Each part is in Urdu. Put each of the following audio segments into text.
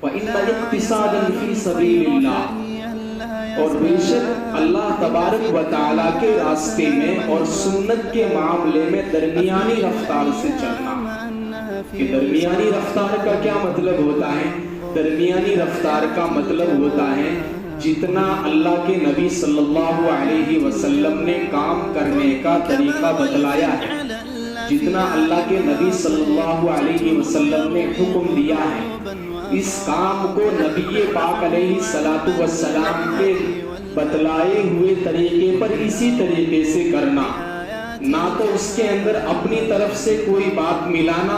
وَإِنَّ اِقْتِصَادًا فِي سَبِيلِ اللَّهِ، اور بے شک اللہ تبارک و تعالیٰ کے راستے میں اور سنت کے معاملے میں درمیانی رفتار سے چلنا۔ کہ درمیانی رفتار کا کیا مطلب ہوتا ہے؟ درمیانی رفتار کا مطلب ہوتا ہے جتنا اللہ کے نبی صلی اللہ علیہ وسلم نے کام کرنے کا طریقہ بتلایا ہے، جتنا اللہ کے نبی صلی اللہ علیہ وسلم نے حکم دیا ہے، اس کام کو نبی پاک علیہ السلام کے بتلائے ہوئے طریقے پر اسی طریقے سے کرنا، نہ تو اس کے اندر اپنی طرف سے کوئی بات ملانا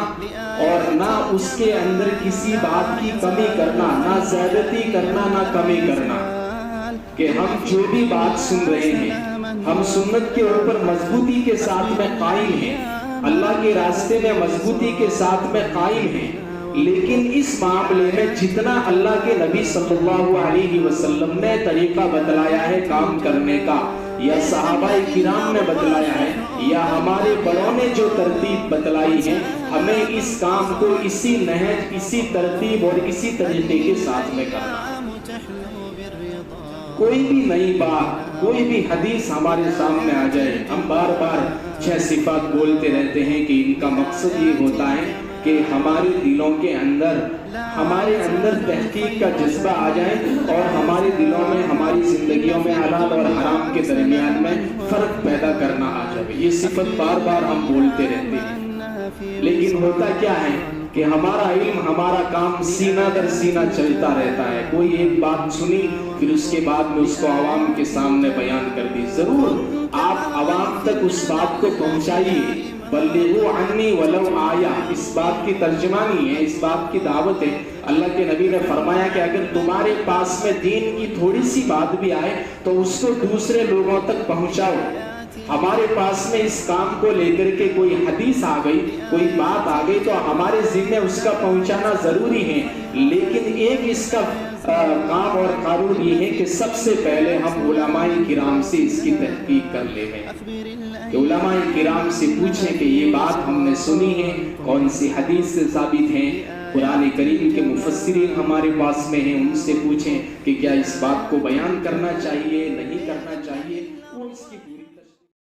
اور نہ اس کے اندر کسی بات کی کمی کرنا، نہ زیادتی کرنا نہ کمی کرنا۔ کہ ہم جو بھی بات سن رہے ہیں ہم سنت کے اوپر مضبوطی کے ساتھ میں قائم ہیں، اللہ کے راستے میں مضبوطی کے ساتھ میں قائم ہیں، لیکن اس معاملے میں جتنا اللہ کے نبی صلی اللہ علیہ وسلم نے طریقہ بتلایا ہے کام کرنے کا، یا صحابہ کرام نے بتلایا ہے، یا ہمارے بڑوں نے جو ترتیب بتلائی ہے، ہمیں اس کام کو اسی نہج، اسی ترتیب اور اسی طریقے کے ساتھ میں کرنا ہے۔ کوئی بھی نئی بات، کوئی بھی حدیث ہمارے سامنے آ جائے، ہم بار بار 6 صفات بولتے رہتے ہیں کہ ان کا مقصد یہ ہوتا ہے کہ ہمارے دلوں کے اندر، ہمارے اندر تحقیق کا جذبہ آ جائے اور ہمارے دلوں میں، ہماری زندگیوں میں حلال اور حرام کے درمیان میں فرق پیدا کرنا آ جائے۔ یہ صفت بار بار ہم بولتے رہتے ہیں، لیکن ہوتا کیا ہے کہ ہمارا علم، ہمارا کام سینہ در سینہ چلتا رہتا ہے۔ کوئی ایک بات سنی، پھر اس کے بعد میں اس کو عوام کے سامنے بیان کر دی۔ ضرور آپ عوام تک اس بات کو پہنچائیے، بلغوا عنی ولو آیا، اس بات کی ترجمانی ہے، اس بات کی دعوت ہے۔ اللہ کے نبی نے فرمایا کہ اگر تمہارے پاس میں دین کی تھوڑی سی بات بھی آئے تو اس کو دوسرے لوگوں تک پہنچاؤ۔ ہمارے پاس میں اس کام کو لے کر کے کوئی حدیث آ گئی، کوئی بات آ گئی تو ہمارے ذمہ اس کا پہنچانا ضروری ہے، لیکن ایک اس کا کام اور قانون یہ ہے کہ سب سے پہلے ہم علماء کرام سے اس کی تحقیق کر لیں، کہ علماء کرام سے پوچھیں کہ یہ بات ہم نے سنی ہے، کون سی حدیث سے ثابت ہے۔ قرآن کریم کے مفسرین ہمارے پاس میں ہیں، ان سے پوچھیں کہ کیا اس بات کو بیان کرنا چاہیے، نہیں کرنا چاہیے، وہ اس کی